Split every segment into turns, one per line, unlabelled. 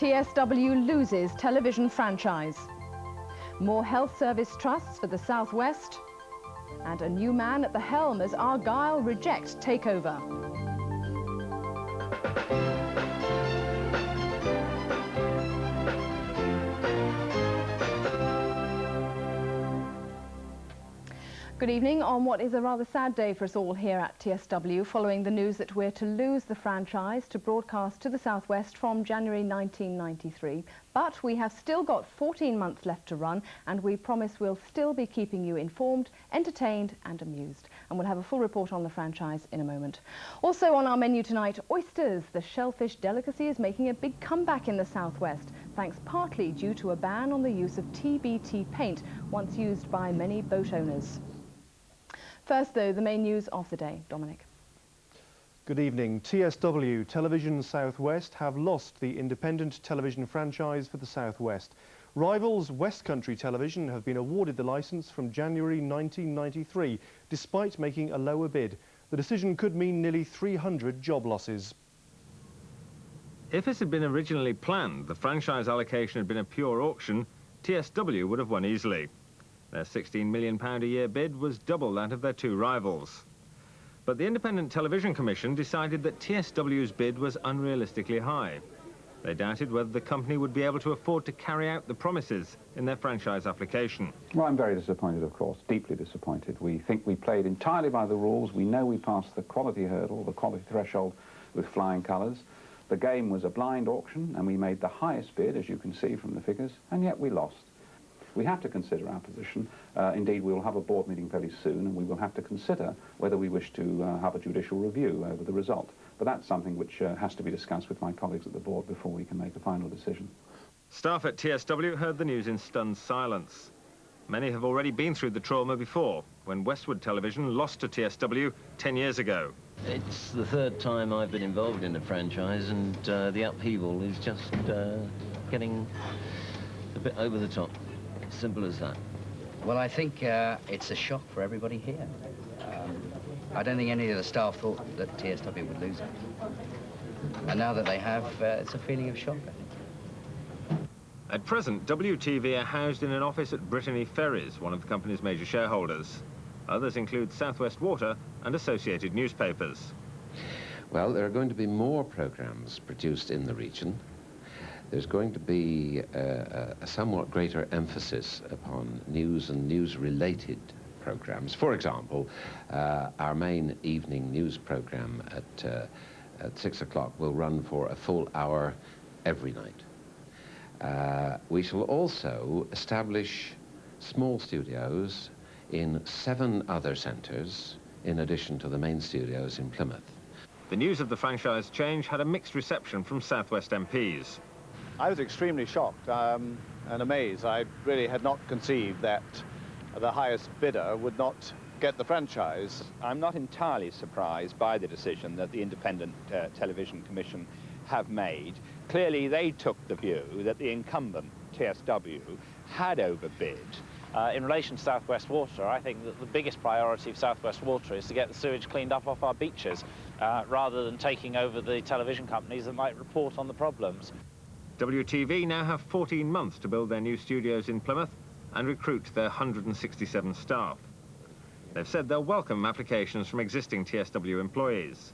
TSW loses television franchise. More health service trusts for the South West. And a new man at the helm as Argyle reject takeover. Good evening on what is a rather sad day for us all here at TSW, following the news that we're to lose the franchise to broadcast to the South West from January 1993. But we have still got 14 months left to run, and we promise we'll still be keeping you informed, entertained and amused. And we'll have a full report on the franchise in a moment. Also on our menu tonight, oysters. The shellfish delicacy is making a big comeback in the South West, thanks partly due to a ban on the use of TBT paint, once used by many boat owners. First, though, the main news of the day. Dominic.
Good evening. TSW, Television South West, have lost the independent television franchise for the South West. Rivals West Country Television have been awarded the licence from January 1993, despite making a lower bid. The decision could mean nearly 300 job losses.
If this had been originally planned, the franchise allocation had been a pure auction, TSW would have won easily. Their £16 million a year bid was double that of their two rivals. But the Independent Television Commission decided that TSW's bid was unrealistically high. They doubted whether the company would be able to afford to carry out the promises in their franchise application.
Well, I'm very disappointed, of course, deeply disappointed. We think we played entirely by the rules. We know we passed the quality hurdle, the quality threshold, with flying colours. The game was a blind auction, and we made the highest bid, as you can see from the figures, and yet we lost. We have to consider our position. Indeed, we will have a board meeting very soon, and we will have to consider whether we wish to have a judicial review over the result. But that's something which has to be discussed with my colleagues at the board before we can make a final decision.
Staff at TSW heard the news in stunned silence. Many have already been through the trauma before, when Westwood Television lost to TSW 10 years ago.
It's the third time I've been involved in a franchise, and the upheaval is just getting a bit over the top. Simple as that.
Well, I think it's a shock for everybody here. I don't think any of the staff thought that TSW would lose it. And now that they have, it's a feeling of shock, I think.
At present, WTV are housed in an office at Brittany Ferries, one of the company's major shareholders. Others include South West Water and associated newspapers.
Well, there are going to be more programmes produced in the region. There's going to be a somewhat greater emphasis upon news and news-related programmes. For example, our main evening news programme at 6 o'clock will run for a full hour every night. We shall also establish small studios in 7 other centres, in addition to the main studios in Plymouth.
The news of the franchise change had a mixed reception from South West MPs.
I was extremely shocked and amazed. I really had not conceived that the highest bidder would not get the franchise.
I'm not entirely surprised by the decision that the Independent Television Commission have made. Clearly, they took the view that the incumbent, TSW, had overbid.
In relation to South West Water, I think that the biggest priority of South West Water is to get the sewage cleaned up off our beaches, rather than taking over the television companies that might report on the problems.
WTV now have 14 months to build their new studios in Plymouth and recruit their 167 staff. They've said they'll welcome applications from existing TSW employees,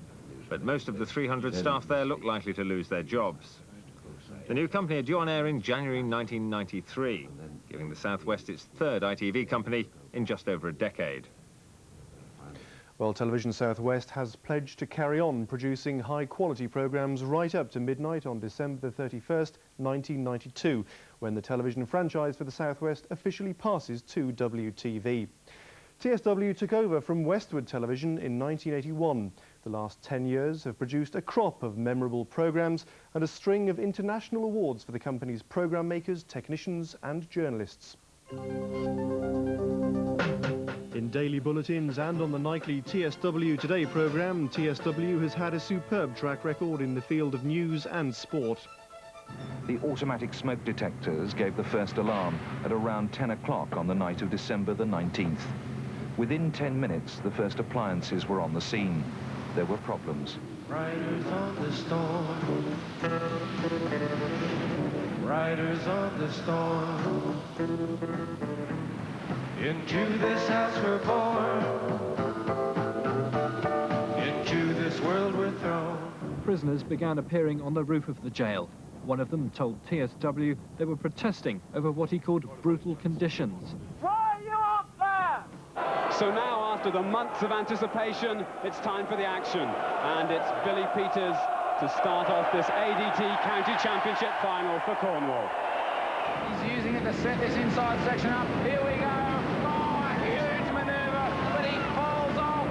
but most of the 300 staff there look likely to lose their jobs. The new company are due on air in January 1993, giving the South West its third ITV company in just over a decade.
Well, Television South West has pledged to carry on producing high-quality programmes right up to midnight on December 31st, 1992, when the television franchise for the South West officially passes to WTV. TSW took over from Westwood Television in 1981. The last 10 years have produced a crop of memorable programmes and a string of international awards for the company's programme makers, technicians and journalists. In daily bulletins and on the nightly TSW Today programme, TSW has had a superb track record in the field of news and sport.
The automatic smoke detectors gave the first alarm at around 10 o'clock on the night of December the 19th. Within 10 minutes, the first appliances were on the scene. There were problems.
Right before the storm. riders of the storm. Into this house we're born, into this world we're thrown.
Prisoners began appearing on the roof of the jail. One of them told TSW they were protesting over what he called brutal conditions.
Why are you up there?
So now, after the months of anticipation, it's time for the action. And it's Billy Peters to start off this ADT County Championship final for Cornwall.
He's using it to set this inside section up. Here we go. Oh, a huge manoeuvre, but he falls off.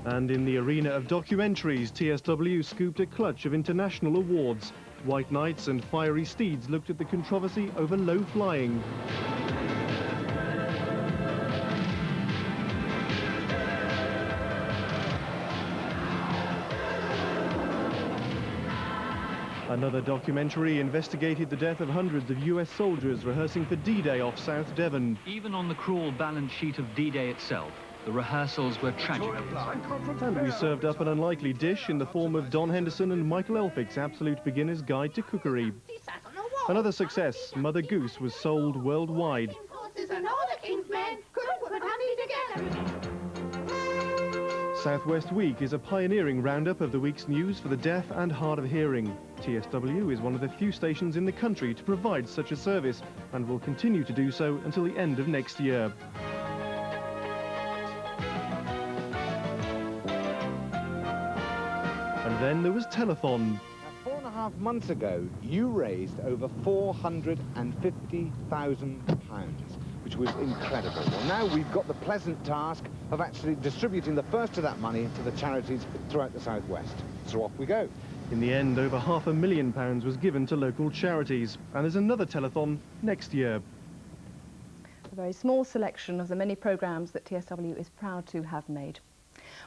And in the arena of documentaries, TSW scooped a clutch of international awards. White Knights and Fiery Steeds looked at the controversy over low flying. Another documentary investigated the death of hundreds of US soldiers rehearsing for D-Day off South Devon.
Even on the cruel balance sheet of D-Day itself, the rehearsals were tragic.
And we served up an unlikely dish in the form of Don Henderson and Michael Elphick's Absolute Beginner's Guide to Cookery. Another success, Mother Goose was sold worldwide. Southwest Week is a pioneering roundup of the week's news for the deaf and hard of hearing. TSW is one of the few stations in the country to provide such a service and will continue to do so until the end of next year. And then there was Telethon.
4.5 months ago, you raised over £450,000, which was incredible. Well, now we've got the pleasant task of actually distributing the first of that money to the charities throughout the southwest. So off we go.
In the end, over £500,000 was given to local charities, and there's another telethon next year.
A very small selection of the many programmes that TSW is proud to have made.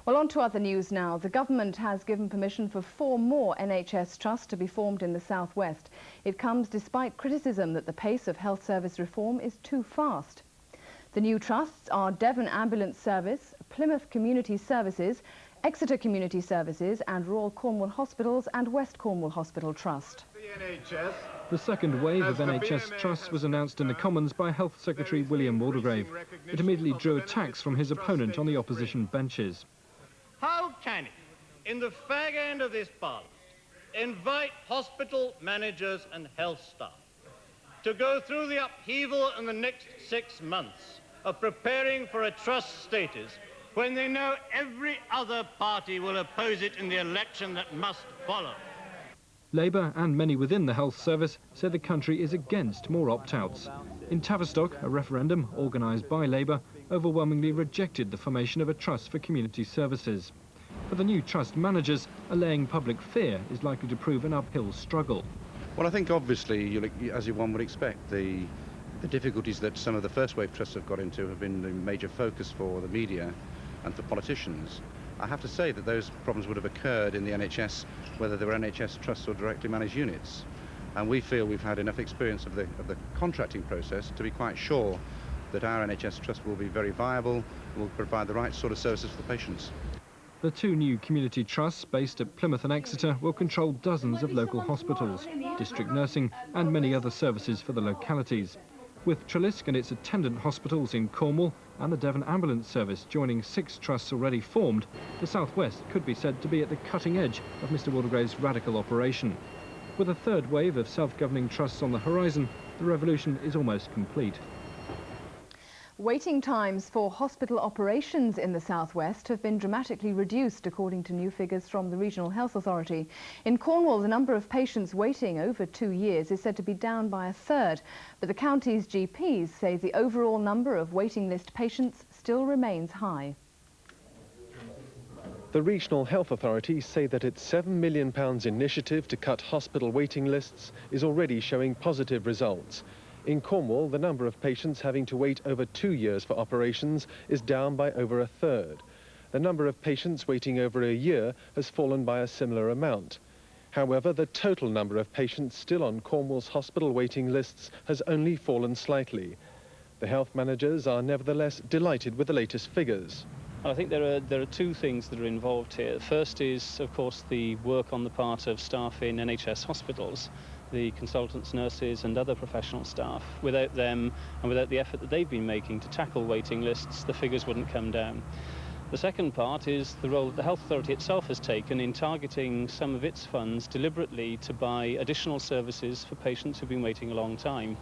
Well, on to other news now. The government has given permission for 4 more NHS trusts to be formed in the southwest. It comes despite criticism that the pace of health service reform is too fast. The new trusts are Devon Ambulance Service, Plymouth Community Services, Exeter Community Services and Royal Cornwall Hospitals and West Cornwall Hospital Trust.
The second wave of NHS trusts was announced in the Commons by Health Secretary William Waldegrave. It immediately drew attacks from his opponent on the opposition benches.
How can he, in the fag end of this parliament, invite hospital managers and health staff to go through the upheaval in the next 6 months of preparing for a trust status when they know every other party will oppose it in the election that must follow?
Labour and many within the health service say the country is against more opt-outs. In Tavistock, a referendum organised by Labour overwhelmingly rejected the formation of a trust for community services. For the new trust managers, allaying public fear is likely to prove an uphill struggle.
Well, I think obviously, as one would expect, the difficulties that some of the first wave trusts have got into have been the major focus for the media and for politicians. I have to say that those problems would have occurred in the NHS, whether they were NHS trusts or directly managed units. And we feel we've had enough experience of the contracting process to be quite sure that our NHS trust will be very viable and will provide the right sort of services for the patients.
The 2 new community trusts based at Plymouth and Exeter will control dozens of local hospitals, district nursing and many other services for the localities. With Treliske and its attendant hospitals in Cornwall and the Devon Ambulance Service joining 6 trusts already formed, the southwest could be said to be at the cutting edge of Mr Waldegrave's radical operation. With a 3rd wave of self-governing trusts on the horizon, the revolution is almost complete.
Waiting times for hospital operations in the southwest have been dramatically reduced, according to new figures from the Regional Health Authority. In Cornwall, the number of patients waiting over 2 years is said to be down by 1/3, but the county's GPs say the overall number of waiting list patients still remains high.
The Regional Health Authority say that its £7 million initiative to cut hospital waiting lists is already showing positive results. In Cornwall, the number of patients having to wait over 2 years for operations is down by over 1/3. The number of patients waiting over a year has fallen by a similar amount. However, the total number of patients still on Cornwall's hospital waiting lists has only fallen slightly. The health managers are nevertheless delighted with the latest figures.
I think there are 2 things that are involved here. The first is, of course, the work on the part of staff in NHS hospitals the consultants, nurses and other professional staff. Without them and without the effort that they've been making to tackle waiting lists, the figures wouldn't come down. The second part is the role that the Health Authority itself has taken in targeting some of its funds deliberately to buy additional services for patients who've been waiting a long time.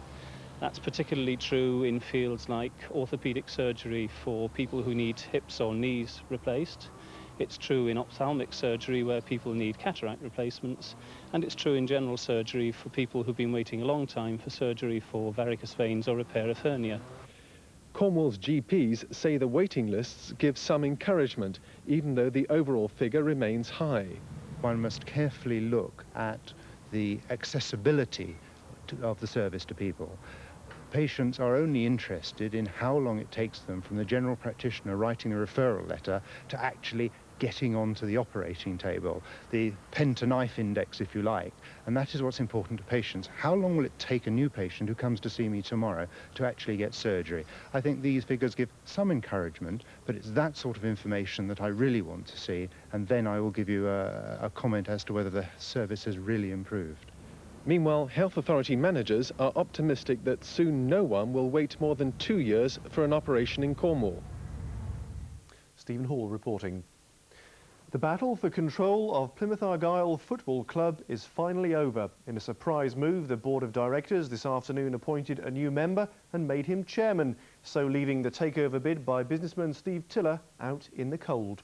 That's particularly true in fields like orthopedic surgery for people who need hips or knees replaced. It's true in ophthalmic surgery where people need cataract replacements, and it's true in general surgery for people who've been waiting a long time for surgery for varicose veins or repair of hernia.
Cornwall's GPs say the waiting lists give some encouragement, even though the overall figure remains high.
One must carefully look at the accessibility of the service to people. Patients are only interested in how long it takes them from the general practitioner writing a referral letter to actually getting onto the operating table, the pen to knife index, if you like, and that is what's important to patients. How long will it take a new patient who comes to see me tomorrow to actually get surgery? I think these figures give some encouragement, but it's that sort of information that I really want to see, and then I will give you a comment as to whether the service has really improved.
Meanwhile, health authority managers are optimistic that soon no one will wait more than 2 years for an operation in Cornwall.
Stephen Hall reporting. The battle for control of Plymouth Argyle Football Club is finally over. In a surprise move, the Board of Directors this afternoon appointed a new member and made him chairman, so leaving the takeover bid by businessman Steve Tiller out in the cold.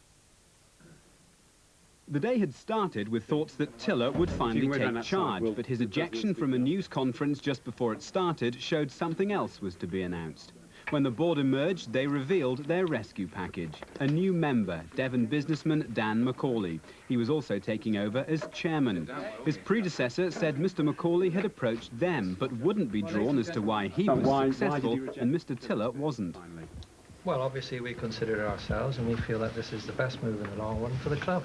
The day had started with thoughts that Tiller would finally take charge, but his ejection from a news conference just before it started showed something else was to be announced. When the board emerged, they revealed their rescue package. A new member, Devon businessman Dan Macaulay. He was also taking over as chairman. His predecessor said Mr. Macaulay had approached them, but wouldn't be drawn as to why he was successful and Mr. Tiller wasn't.
Well, obviously we consider ourselves and we feel that this is the best move in the long run for the club.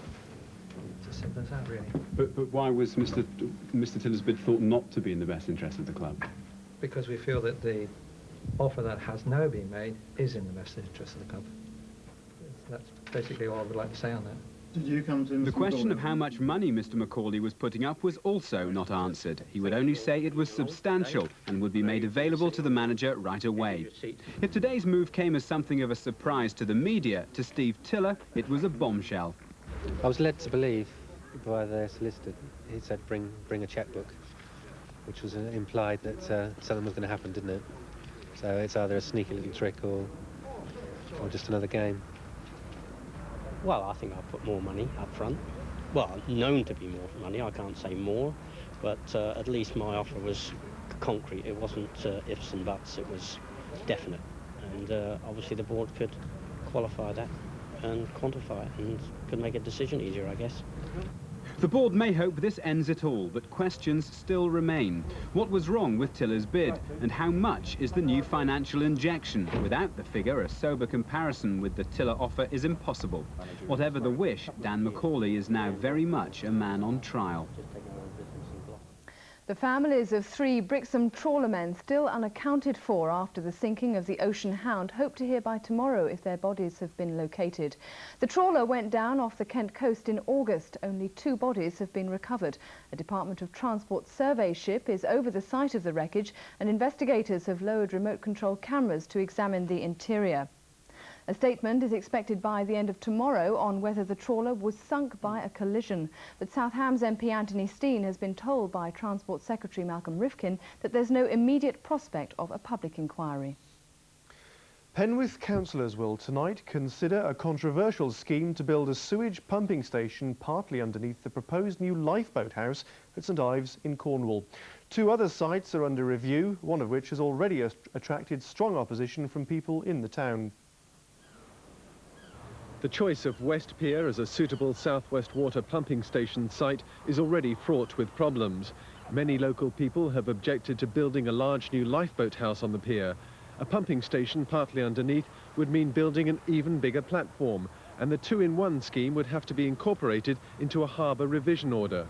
It's as simple as that, really.
But why was Mr. Tiller's bid thought not to be in the best interest of the club?
Because we feel that the offer that has now been made is in the best interest of the club. That's basically all I would like to say on that.
Did you come to the question of how much money Mr. Macaulay was putting up was also not answered. He would only say it was substantial and would be made available to the manager right away. If today's move came as something of a surprise to the media, to Steve Tiller, it was a bombshell.
I was led to believe by their solicitor. He said bring a checkbook, which was implied that something was going to happen, didn't it? So it's either a sneaky little trick or just another game.
Well, I think I'll put more money up front. Well, known to be more money, I can't say more, but at least my offer was concrete. It wasn't ifs and buts, it was definite. And obviously the board could qualify that and quantify it and could make a decision easier, I guess.
The board may hope this ends it all, but questions still remain. What was wrong with Tiller's bid, and how much is the new financial injection? Without the figure, a sober comparison with the Tiller offer is impossible. Whatever the wish, Dan Macaulay is now very much a man on trial.
The families of 3 Brixham trawlermen still unaccounted for after the sinking of the Ocean Hound hope to hear by tomorrow if their bodies have been located. The trawler went down off the Kent coast in August. Only 2 bodies have been recovered. A Department of Transport survey ship is over the site of the wreckage and investigators have lowered remote control cameras to examine the interior. A statement is expected by the end of tomorrow on whether the trawler was sunk by a collision. But South Hams MP Anthony Steen has been told by Transport Secretary Malcolm Rifkin that there's no immediate prospect of a public inquiry.
Penwith councillors will tonight consider a controversial scheme to build a sewage pumping station partly underneath the proposed new lifeboat house at St Ives in Cornwall. 2 other sites are under review, one of which has already attracted strong opposition from people in the town.
The choice of West Pier as a suitable southwest water pumping station site is already fraught with problems. Many local people have objected to building a large new lifeboat house on the pier. A pumping station partly underneath would mean building an even bigger platform, and the 2-in-1 scheme would have to be incorporated into a harbour revision order.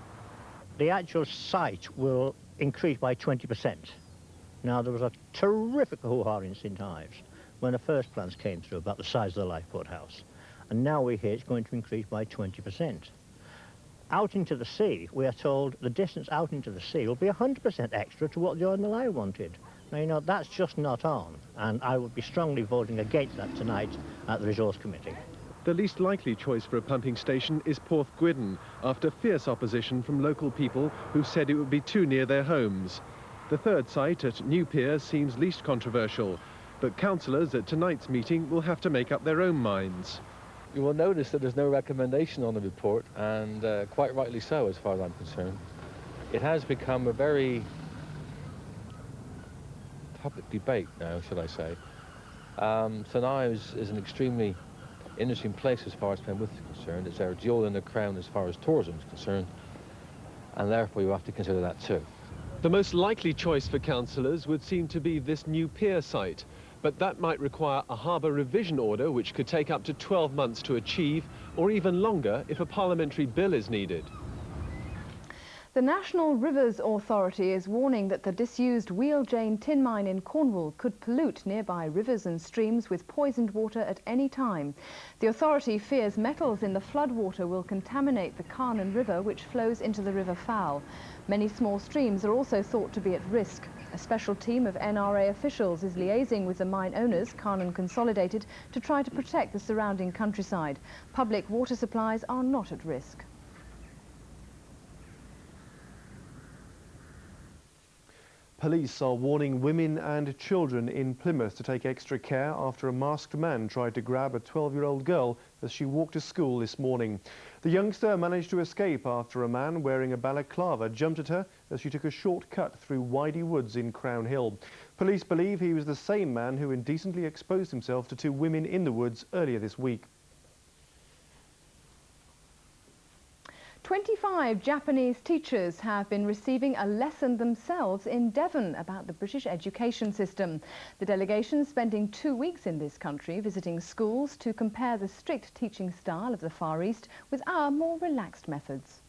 The actual site will increase by 20%. Now, there was a terrific hoo-ha in St Ives when the first plans came through about the size of the lifeboat house. And now we hear it's going to increase by 20%. out into the sea, we are told the distance out into the sea will be 100% extra to what the ONLA wanted. Now, you know, that's just not on, and I would be strongly voting against that tonight at the Resource Committee.
The least likely choice for a pumping station is Porth Gwydden, after fierce opposition from local people who said it would be too near their homes. The third site at New Pier seems least controversial, but councillors at tonight's meeting will have to make up their own minds.
You will notice that there's no recommendation on the report, and quite rightly so as far as I'm concerned. It has become a very public debate now, should I say. St Ives is an extremely interesting place as far as Plymouth is concerned. It's our jewel in the crown as far as tourism is concerned, and therefore you have to consider that too.
The most likely choice for councillors would seem to be this New Pier site, but that might require a harbour revision order which could take up to 12 months to achieve, or even longer if a parliamentary bill is needed.
The National Rivers Authority is warning that the disused Wheel Jane tin mine in Cornwall could pollute nearby rivers and streams with poisoned water at any time. The authority fears metals in the floodwater will contaminate the Carnan River, which flows into the River Fowl. Many small streams are also thought to be at risk. A special team of NRA officials is liaising with the mine owners, Carnan Consolidated, to try to protect the surrounding countryside. Public water supplies are not at risk.
Police are warning women and children in Plymouth to take extra care after a masked man tried to grab a 12-year-old girl as she walked to school this morning. The youngster managed to escape after a man wearing a balaclava jumped at her as she took a short cut through Widey Woods in Crown Hill. Police believe he was the same man who indecently exposed himself to two women in the woods earlier this week.
25 Japanese teachers have been receiving a lesson themselves in Devon about the British education system. The delegation spending 2 weeks in this country visiting schools to compare the strict teaching style of the Far East with our more relaxed methods.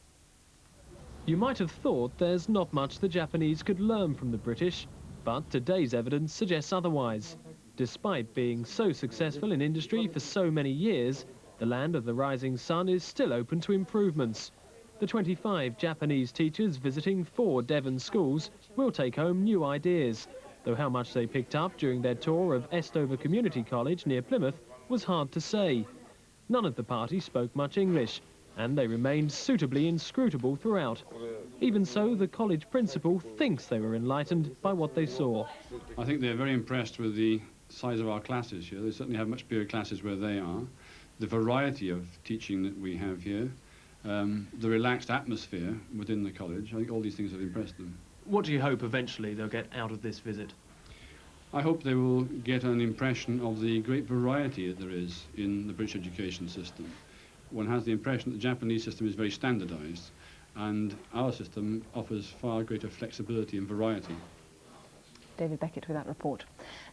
You might have thought there's not much the Japanese could learn from the British, but today's evidence suggests otherwise. Despite being so successful in industry for so many years, the land of the rising sun is still open to improvements. The 25 Japanese teachers visiting 4 Devon schools will take home new ideas, though how much they picked up during their tour of Estover Community College near Plymouth was hard to say. None of the party spoke much English, and they remained suitably inscrutable throughout. Even so, the college principal thinks they were enlightened by what they saw.
I think they're very impressed with the size of our classes here. They certainly have much bigger classes where they are. The variety of teaching that we have here, the relaxed atmosphere within the college, I think all these things have impressed them.
What do you hope eventually they'll get out of this visit?
I hope they will get an impression of the great variety that there is in the British education system. One has the impression that the Japanese system is very standardised, and our system offers far greater flexibility and variety.
David Beckett with that report.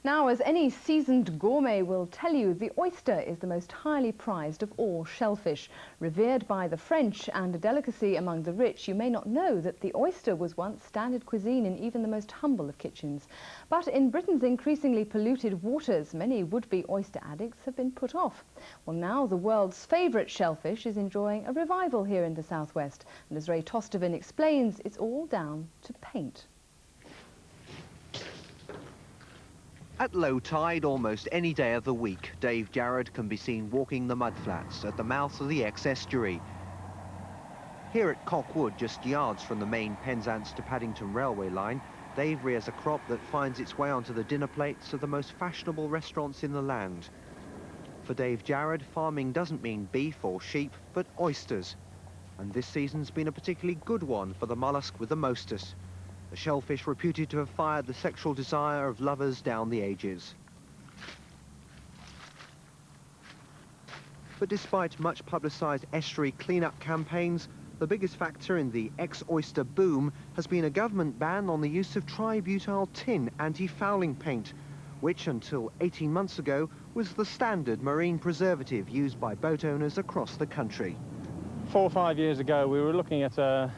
Now, as any seasoned gourmet will tell you, the oyster is the most highly prized of all shellfish. Revered by the French and a delicacy among the rich, you may not know that the oyster was once standard cuisine in even the most humble of kitchens. But in Britain's increasingly polluted waters, many would-be oyster addicts have been put off. Well, now the world's favourite shellfish is enjoying a revival here in the southwest. And as Ray Tostervin explains, it's all down to paint.
At low tide, almost any day of the week, Dave Jarrod can be seen walking the mudflats at the mouth of the ex-estuary. Here at Cockwood, just yards from the main Penzance to Paddington railway line, Dave rears a crop that finds its way onto the dinner plates of the most fashionable restaurants in the land. For Dave Jarrod, farming doesn't mean beef or sheep, but oysters. And this season's been a particularly good one for the mollusk with the mostest. A shellfish reputed to have fired the sexual desire of lovers down the ages. But despite much publicised estuary clean-up campaigns, the biggest factor in the ex-oyster boom has been a government ban on the use of tributyl tin anti-fouling paint, which until 18 months ago was the standard marine preservative used by boat owners across the country.
4 or 5 years ago, we were looking at a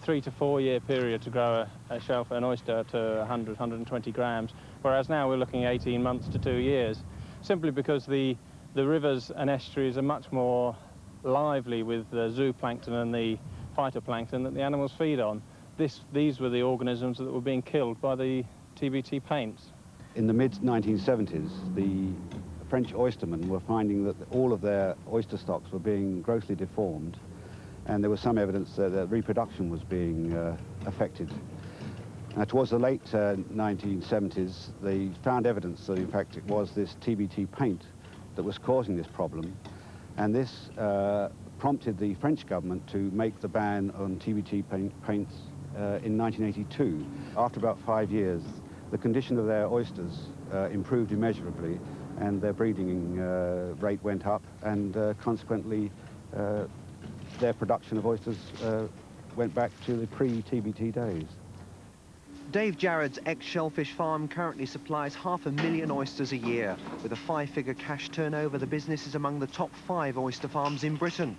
3 to 4 year period to grow a shellfish, an oyster, to 100, 120 grams, whereas now we're looking at 18 months to 2 years, simply because the rivers and estuaries are much more lively with the zooplankton and the phytoplankton that the animals feed on. These were the organisms that were being killed by the TBT paints.
In the mid-1970s, the French oystermen were finding that all of their oyster stocks were being grossly deformed, and there was some evidence that reproduction was being affected. Towards the late 1970s, they found evidence that, in fact, it was this TBT paint that was causing this problem, and this prompted the French government to make the ban on TBT paints in 1982. After about 5 years, the condition of their oysters improved immeasurably, and their breeding rate went up, and consequently their production of oysters went back to the pre-TBT days.
Dave Jarrett's ex-shellfish farm currently supplies 500,000 oysters a year. With a 5-figure cash turnover, the business is among the top 5 oyster farms in Britain.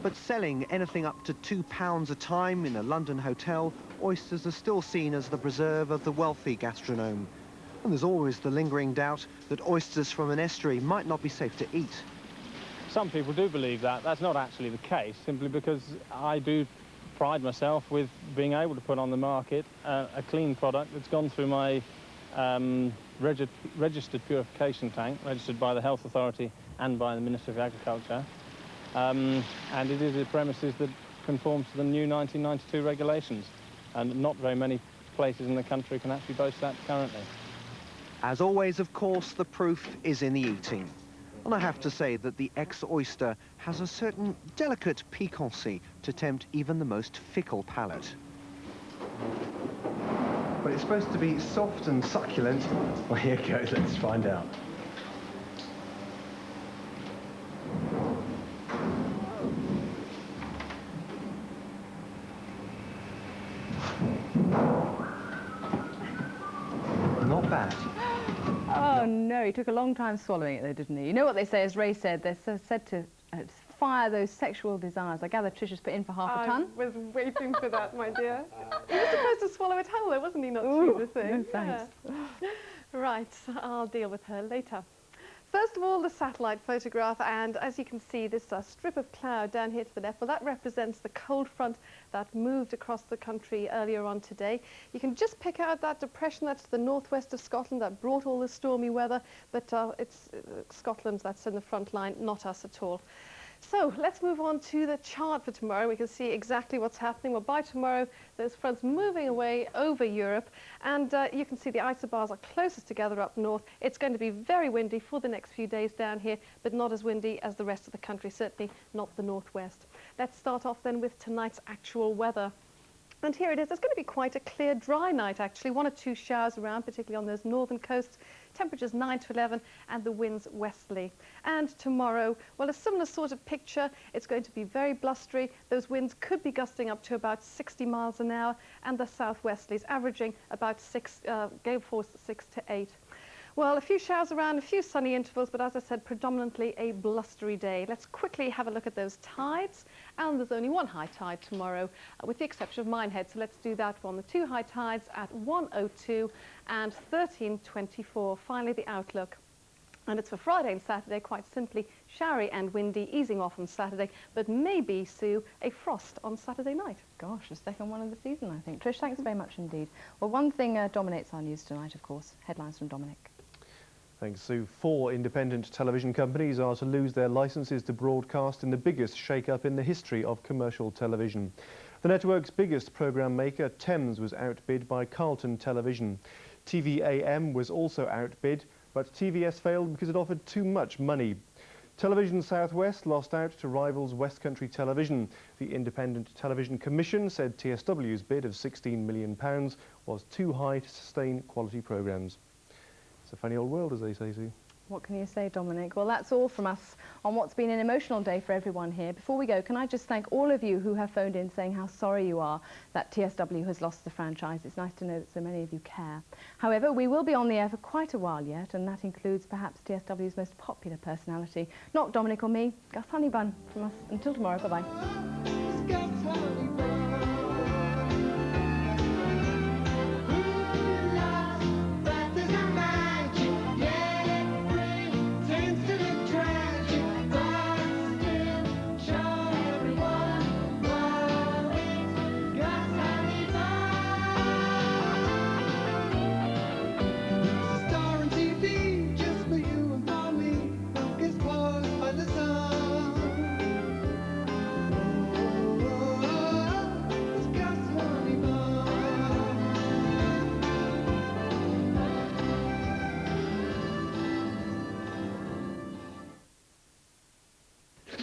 But selling anything up to £2 a time in a London hotel, oysters are still seen as the preserve of the wealthy gastronome. And there's always the lingering doubt that oysters from an estuary might not be safe to eat.
Some people do believe that. That's not actually the case, simply because I do pride myself with being able to put on the market a clean product that's gone through my registered purification tank, registered by the Health Authority and by the Ministry of Agriculture. And it is a premises that conforms to the new 1992 regulations, and not very many places in the country can actually boast that currently.
As always, of course, the proof is in the eating. And I have to say that the ex-oyster has a certain delicate piquancy to tempt even the most fickle palate.
But it's supposed to be soft and succulent. Well, here goes, let's find out. Not bad.
Oh no, he took a long time swallowing it though, didn't he? You know what they say, as Ray said, they're said to fire those sexual desires. I gather Trisha's put in for half a ton.
I was waiting for that, my dear. He was supposed to swallow it whole though, wasn't he, not chew the thing?
No, thanks.
Yeah. Right, I'll deal with her later. First of all, the satellite photograph, and as you can see, this strip of cloud down here to the left, well, that represents the cold front that moved across the country earlier on today. You can just pick out that depression that's to the northwest of Scotland that brought all the stormy weather, but it's Scotland that's in the front line, not us at all. So let's move on to the chart for tomorrow. We can see exactly what's happening. Well, by tomorrow, those fronts moving away over Europe, and you can see the isobars are closest together up north. It's going to be very windy for the next few days down here, but not as windy as the rest of the country, certainly not the northwest. Let's start off then with tonight's actual weather. And here it is. It's going to be quite a clear, dry night, actually. 1 or 2 showers around, particularly on those northern coasts. Temperatures 9 to 11, and the winds westerly. And tomorrow, well, a similar sort of picture. It's going to be very blustery. Those winds could be gusting up to about 60 miles an hour, and the southwesterlies averaging about gale force 6 to 8. Well, a few showers around, a few sunny intervals, but as I said, predominantly a blustery day. Let's quickly have a look at those tides. And there's only one high tide tomorrow, with the exception of Minehead. So let's do that one. The 2 high tides at 1:02 and 13:24. Finally, the outlook. And it's for Friday and Saturday, quite simply showery and windy, easing off on Saturday, but maybe, Sue, a frost on Saturday night.
Gosh, the second one of the season, I think. Trish, thanks very much indeed. Well, one thing dominates our news tonight, of course. Headlines from Dominic.
Thanks, Sue. 4 independent television companies are to lose their licences to broadcast in the biggest shake-up in the history of commercial television. The network's biggest programme maker, Thames, was outbid by Carlton Television. TVAM was also outbid, but TVS failed because it offered too much money. Television South West lost out to rivals West Country Television. The Independent Television Commission said TSW's bid of £16 million was too high to sustain quality programmes. It's a funny old world, as they say, Sue.
What can you say, Dominic? Well, that's all from us on what's been an emotional day for everyone here. Before we go, can I just thank all of you who have phoned in saying how sorry you are that TSW has lost the franchise. It's nice to know that so many of you care. However, we will be on the air for quite a while yet, and that includes perhaps TSW's most popular personality. Not Dominic or me, Gus Honeybun from us. Until tomorrow, bye-bye.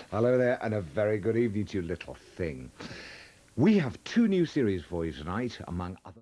Hello there, and a very good evening to you, little thing. We have 2 new series for you tonight, among other...